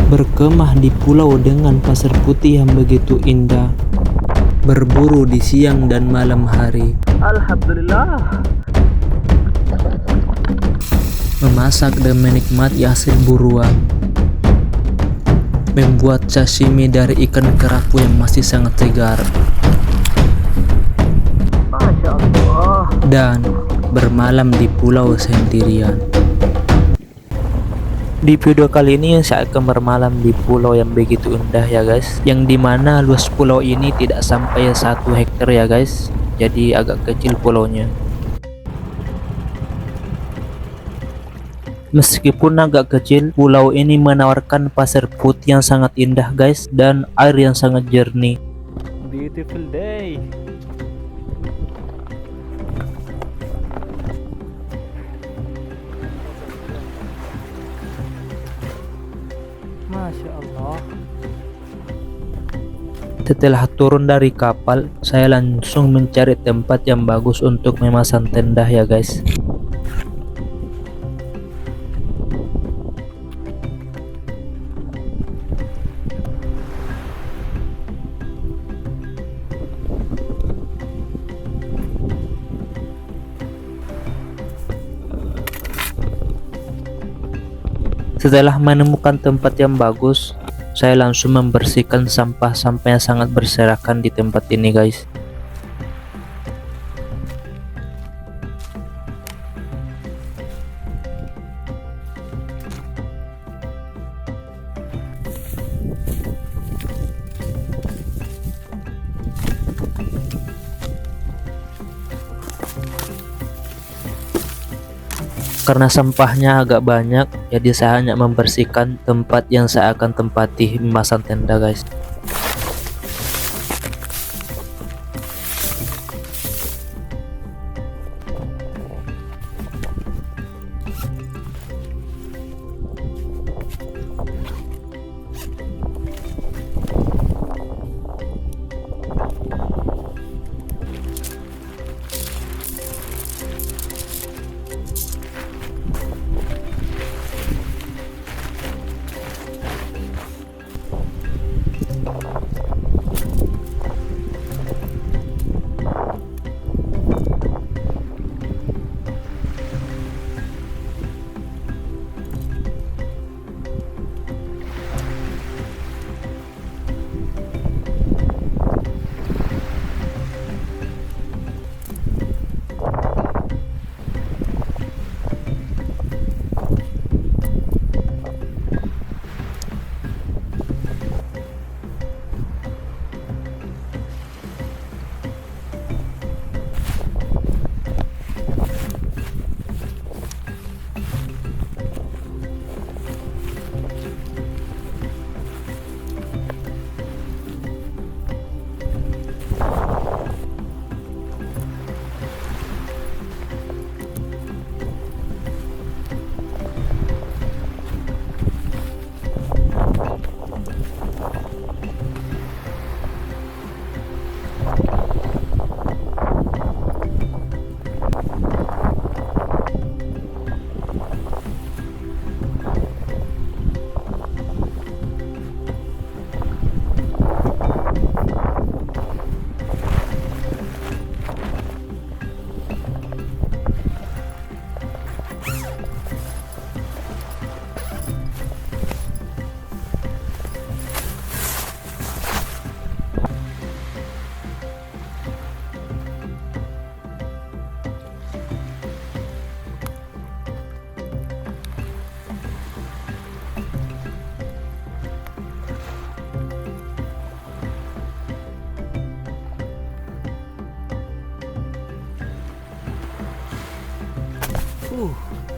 Berkemah di pulau dengan pasir putih yang begitu indah. Berburu di siang dan malam hari. Alhamdulillah. Memasak dan menikmati hasil buruan. Membuat sashimi dari ikan kerapu yang masih sangat segar. Masya Allah. Dan bermalam di pulau sendirian. Di video kali ini saya akan bermalam di pulau yang begitu indah ya guys, yang dimana luas pulau ini tidak sampai 1 hektar ya guys, jadi agak kecil pulaunya. Meskipun agak kecil, pulau ini menawarkan pasir putih yang sangat indah guys, dan air yang sangat jernih. Beautiful day. Masya Allah. Setelah turun dari kapal, saya langsung mencari tempat yang bagus untuk memasang tenda ya guys. Setelah menemukan tempat yang bagus, saya langsung membersihkan sampah-sampah yang sangat berserakan di tempat ini guys. Karena sampahnya agak banyak, jadi saya hanya membersihkan tempat yang saya akan tempati memasang tenda guys.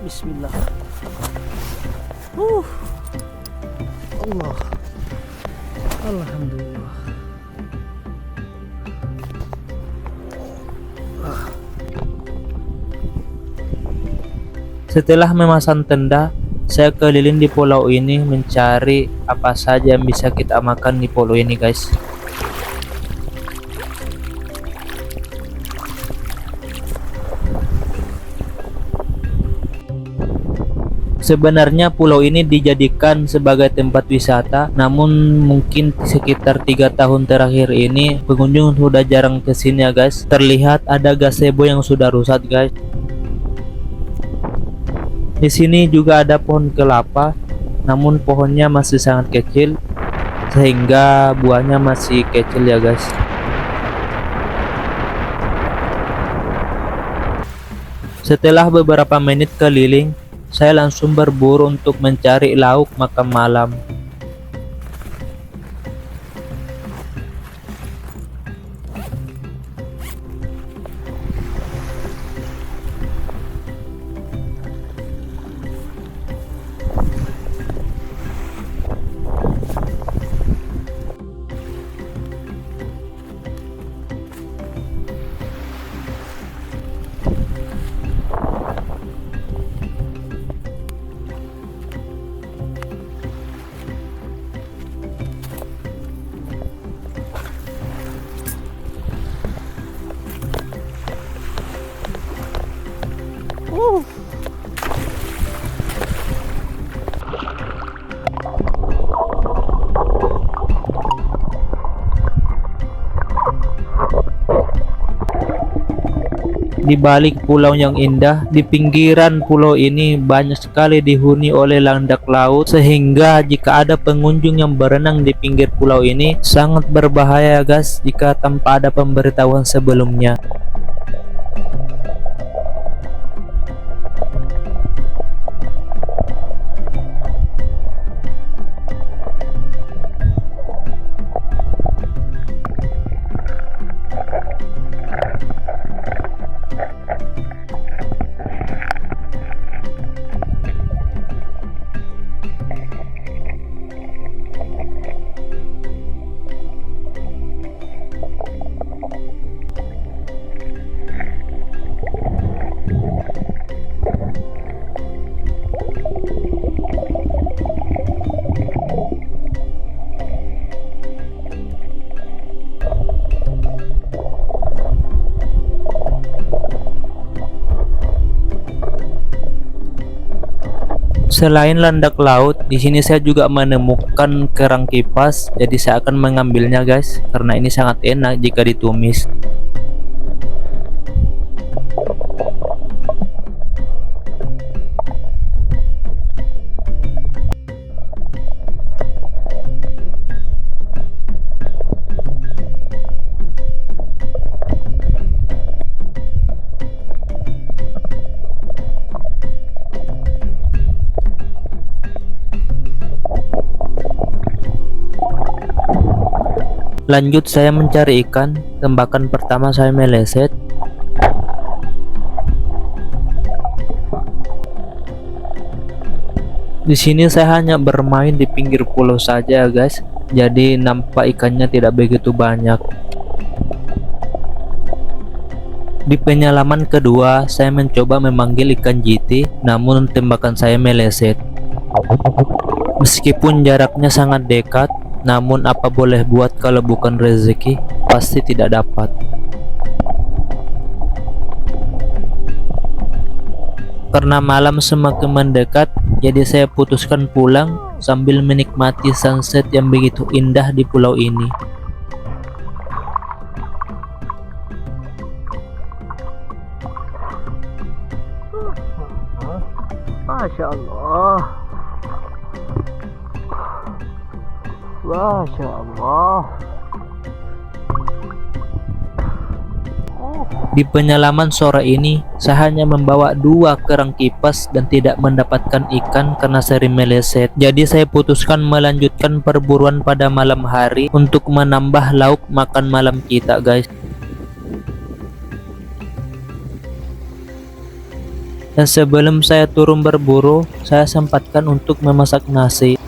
Bismillah. Allah. Alhamdulillah. Setelah memasang tenda, saya keliling di pulau ini mencari apa saja yang bisa kita makan di pulau ini guys. Sebenarnya pulau ini dijadikan sebagai tempat wisata, namun mungkin sekitar 3 tahun terakhir ini pengunjung sudah jarang kesini ya guys. Terlihat ada gazebo yang sudah rusak guys. Di sini juga ada pohon kelapa, namun pohonnya masih sangat kecil sehingga buahnya masih kecil ya guys. Setelah beberapa menit keliling, saya langsung berburu untuk mencari lauk makan malam. Di balik pulau yang indah, di pinggiran pulau ini banyak sekali dihuni oleh landak laut, sehingga jika ada pengunjung yang berenang di pinggir pulau ini sangat berbahaya guys jika tanpa ada pemberitahuan sebelumnya. Selain landak laut, di sini saya juga menemukan kerang kipas. Jadi saya akan mengambilnya guys, karena ini sangat enak jika ditumis. Lanjut saya mencari ikan. Tembakan pertama saya meleset. Di sini saya hanya bermain di pinggir pulau saja guys. Jadi nampak ikannya tidak begitu banyak. Di penyelaman kedua saya mencoba memanggil ikan JT, namun tembakan saya meleset. Meskipun jaraknya sangat dekat, namun apa boleh buat kalau bukan rezeki, pasti tidak dapat. Karena malam semakin mendekat, jadi saya putuskan pulang sambil menikmati sunset yang begitu indah di pulau ini. Masya Allah. Masya Allah. Di penyelaman sore ini, saya hanya membawa 2 kerang kipas dan tidak mendapatkan ikan karena sering meleset. Jadi saya putuskan melanjutkan perburuan pada malam hari untuk menambah lauk makan malam kita guys. Dan sebelum saya turun berburu, saya sempatkan untuk memasak nasi.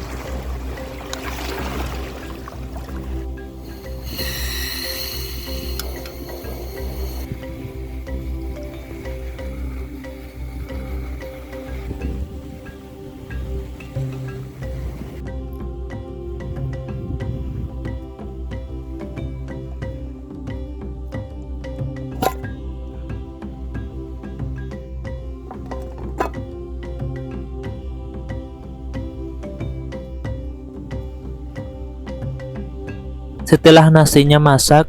Setelah nasinya masak,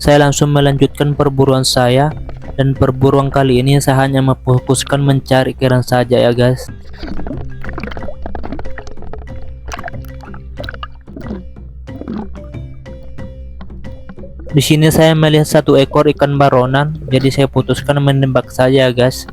saya langsung melanjutkan perburuan saya, dan perburuan kali ini saya hanya memfokuskan mencari kerang saja ya guys. Di sini saya melihat satu ekor ikan baronan, jadi saya putuskan menembak saja ya guys.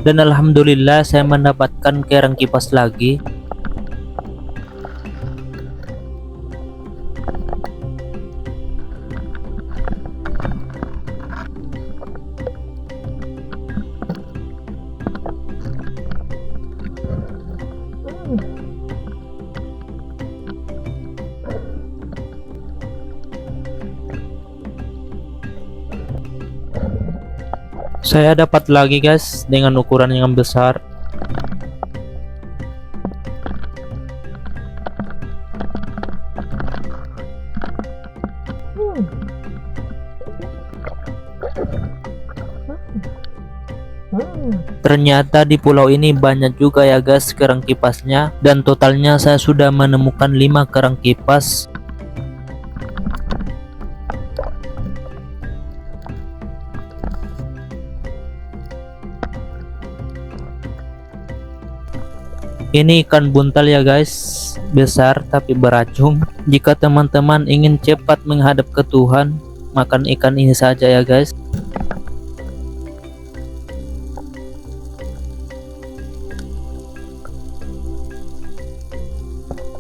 Dan alhamdulillah saya mendapatkan kerang kipas lagi. Saya dapat lagi guys dengan ukuran yang besar. Ternyata di pulau ini banyak juga ya guys kerang kipasnya, dan totalnya saya sudah menemukan 5 kerang kipas. Ini ikan buntal ya guys, besar tapi beracun. Jika teman-teman ingin cepat menghadap ke Tuhan, makan ikan ini saja ya guys.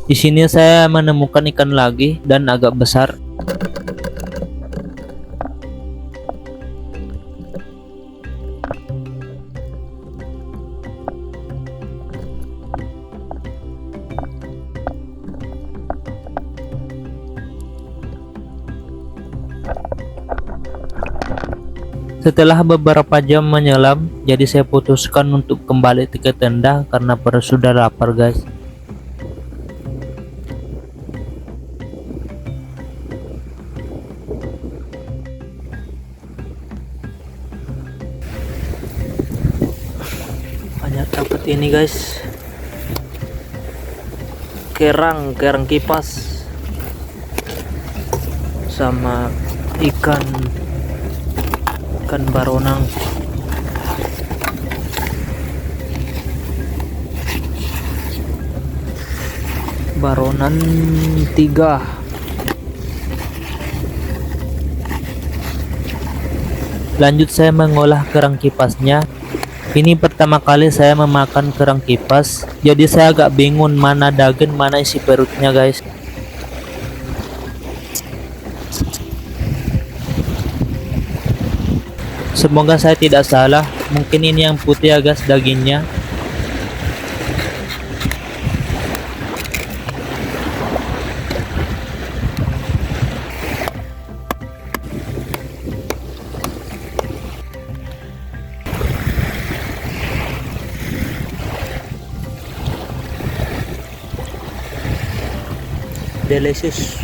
Di sini saya menemukan ikan lagi dan agak besar. Setelah beberapa jam menyelam, jadi saya putuskan untuk kembali ke tenda karena perut sudah lapar guys. Banyak dapat ini guys, kerang kipas sama ikan baronang. Baronan 3. Lanjut saya mengolah kerang kipasnya. Ini pertama kali saya memakan kerang kipas, jadi saya agak bingung mana daging mana isi perutnya guys. Semoga saya tidak salah, mungkin ini yang putih ya guys dagingnya. Delicious.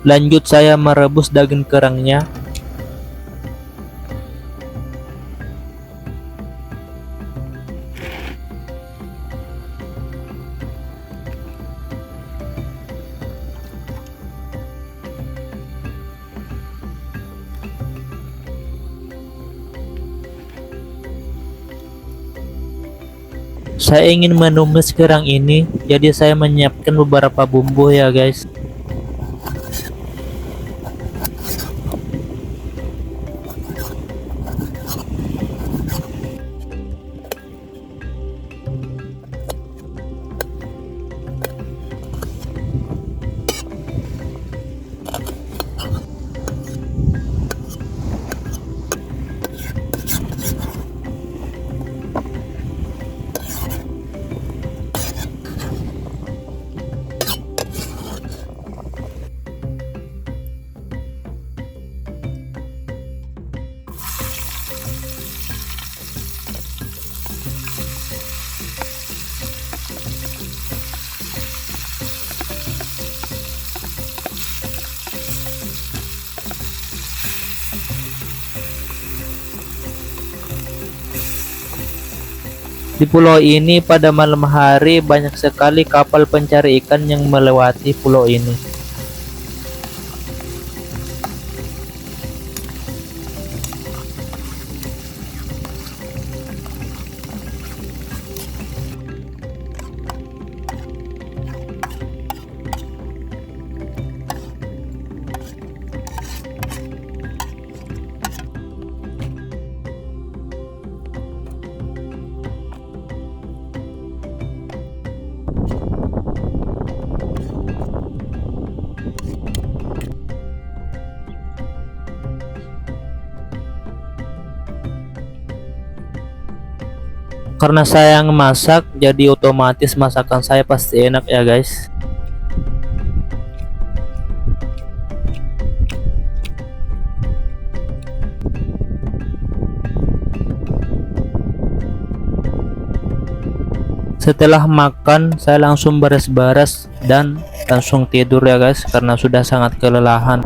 Lanjut saya merebus daging kerangnya. Saya ingin menumis kerang ini, jadi saya menyiapkan beberapa bumbu ya guys. Di pulau ini pada malam hari banyak sekali kapal pencari ikan yang melewati pulau ini. Karena saya yang masak, jadi otomatis masakan saya pasti enak ya guys. Setelah makan, saya langsung beres-beres dan langsung tidur ya guys, karena sudah sangat kelelahan.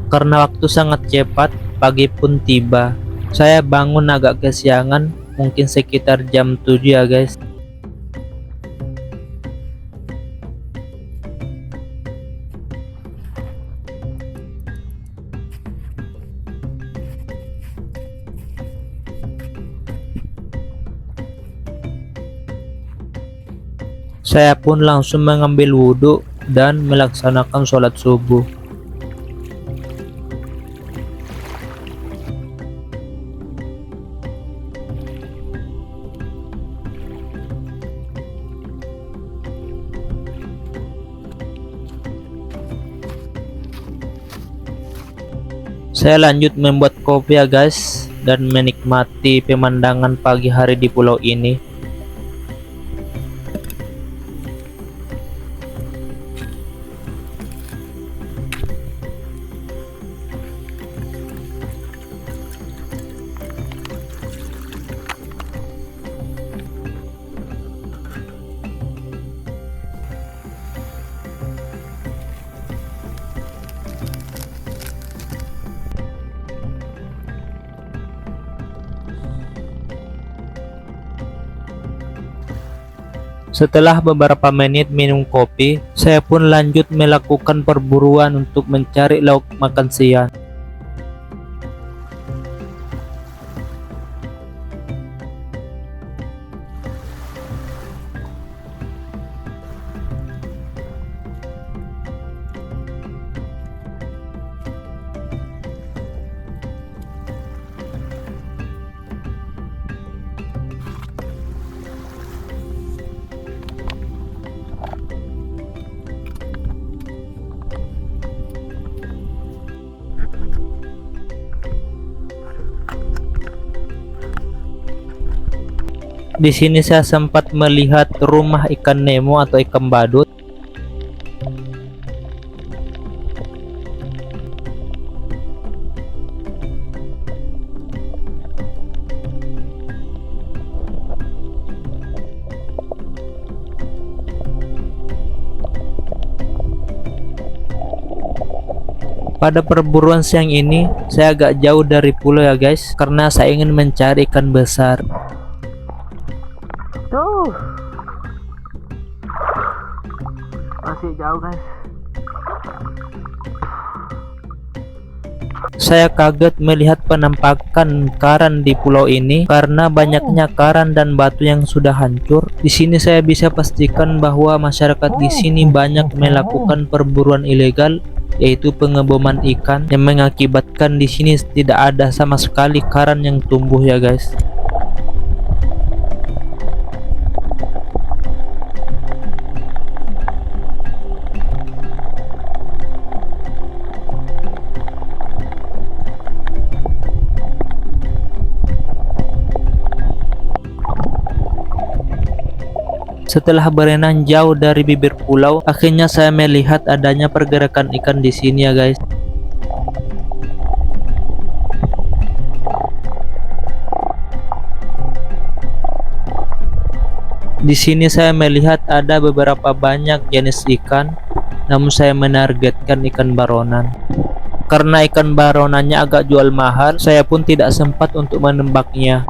Karena waktu sangat cepat, pagi pun tiba. Saya bangun agak kesiangan, mungkin sekitar jam 7 ya guys. Saya pun langsung mengambil wudhu dan melaksanakan sholat subuh. Saya lanjut membuat kopi ya guys, dan menikmati pemandangan pagi hari di pulau ini. Setelah beberapa menit minum kopi, saya pun lanjut melakukan perburuan untuk mencari lauk makan siang. Di sini saya sempat melihat rumah ikan Nemo atau ikan badut. Pada perburuan siang ini, saya agak jauh dari pulau ya guys, karena saya ingin mencari ikan besar. Tuh. Masih jauh guys. Saya kaget melihat penampakan karang di pulau ini karena banyaknya karang dan batu yang sudah hancur. Di sini saya bisa pastikan bahwa masyarakat di sini banyak melakukan perburuan ilegal, yaitu pengeboman ikan, yang mengakibatkan di sini tidak ada sama sekali karang yang tumbuh ya guys. Setelah berenang jauh dari bibir pulau, akhirnya saya melihat adanya pergerakan ikan di sini ya guys. Di sini saya melihat ada beberapa banyak jenis ikan, namun saya menargetkan ikan baronan. Karena ikan baronannya agak jual mahal, saya pun tidak sempat untuk menembaknya.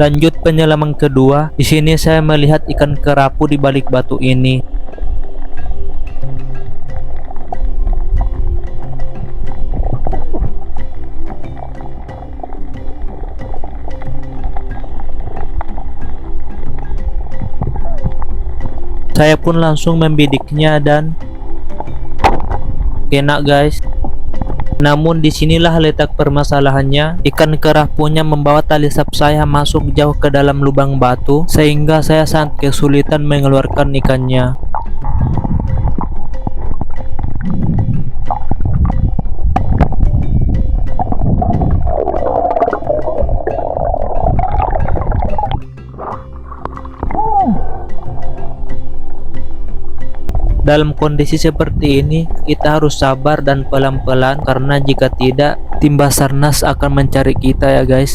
Lanjut penyelaman kedua. Di sini saya melihat ikan kerapu di balik batu ini. Saya pun langsung membidiknya dan kena guys. Namun disinilah letak permasalahannya. Ikan kerapunya membawa tali sap saya masuk jauh ke dalam lubang batu, sehingga saya sangat kesulitan mengeluarkan ikannya. Dalam kondisi seperti ini, kita harus sabar dan pelan-pelan, karena jika tidak, tim Basarnas akan mencari kita ya guys.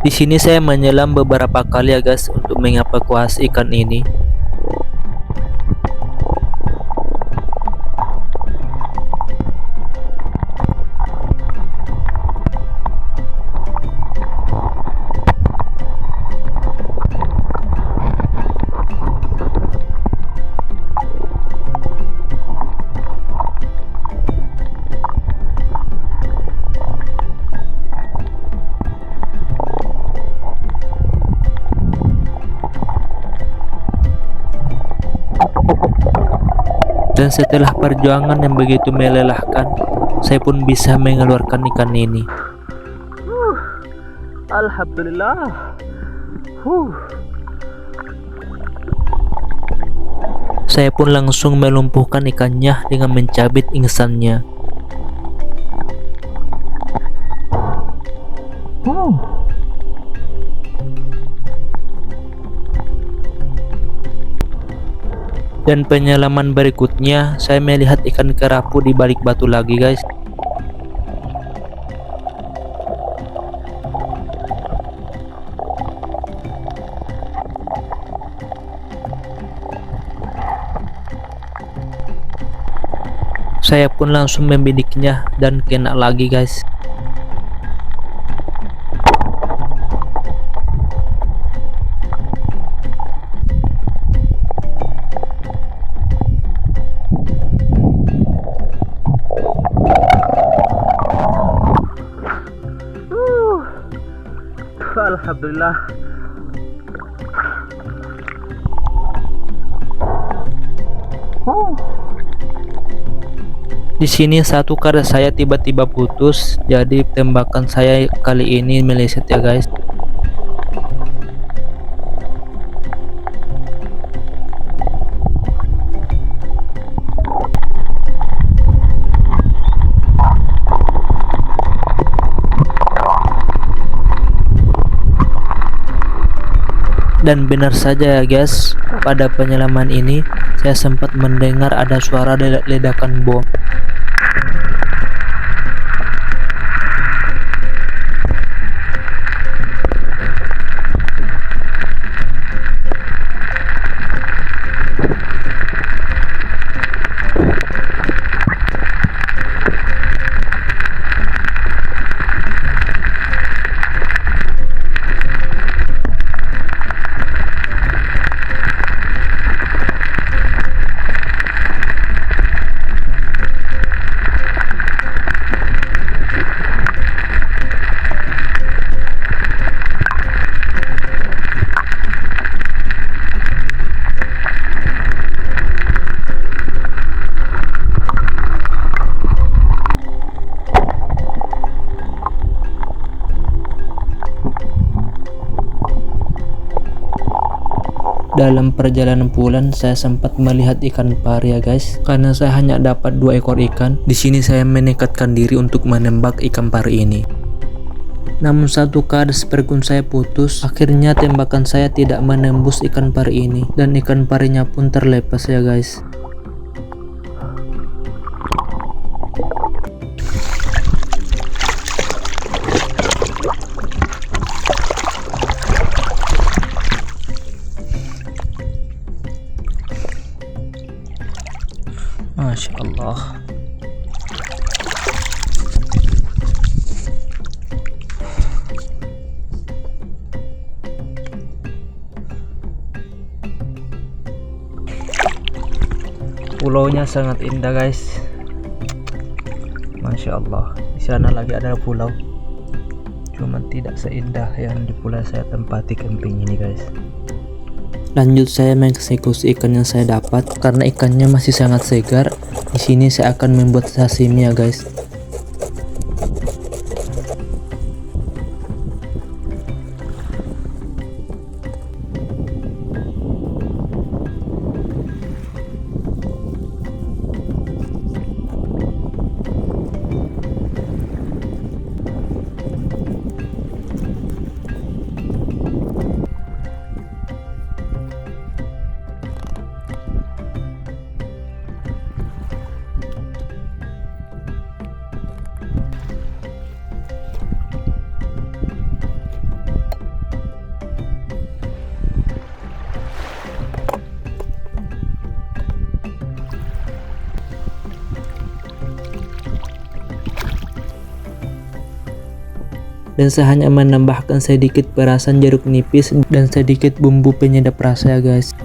Di sini saya menyelam beberapa kali ya guys untuk mengevakuasi ikan ini. Dan setelah perjuangan yang begitu melelahkan, saya pun bisa mengeluarkan ikan ini. Alhamdulillah. Saya pun langsung melumpuhkan ikannya dengan mencabik ingsannya. Dan penyelaman berikutnya, saya melihat ikan kerapu di balik batu lagi guys. Saya pun langsung membidiknya dan kena lagi guys. Alhamdulillah. Di sini satu karet saya tiba-tiba putus, jadi tembakan saya kali ini meleset ya guys. Dan benar saja ya guys, pada penyelaman ini saya sempat mendengar ada suara ledakan bom. Dalam perjalanan pulang saya sempat melihat ikan pari ya guys. Karena saya hanya dapat 2 ekor ikan, di sini saya menekatkan diri untuk menembak ikan pari ini. Namun satu kali spergun saya putus, akhirnya tembakan saya tidak menembus ikan pari ini dan ikan parinya pun terlepas ya guys. Masya Allah. Pulaunya sangat indah guys. Masya Allah. Di sana lagi ada pulau, cuman tidak seindah yang di pulau saya tempati camping ini guys. Lanjut saya mengeksekusi ikan yang saya dapat karena ikannya masih sangat segar. Di sini saya akan membuat sashimi ya guys. Dan saya hanya menambahkan sedikit perasan jeruk nipis dan sedikit bumbu penyedap rasa ya guys.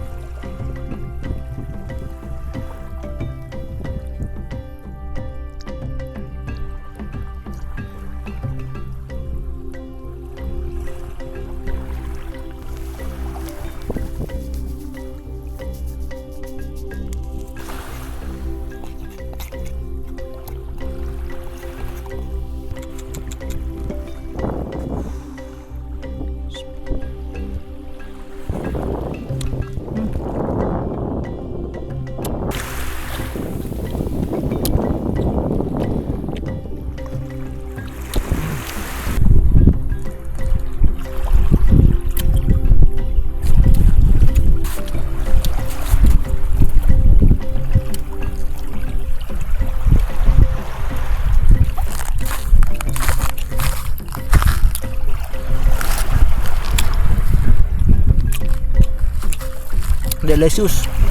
Delicious.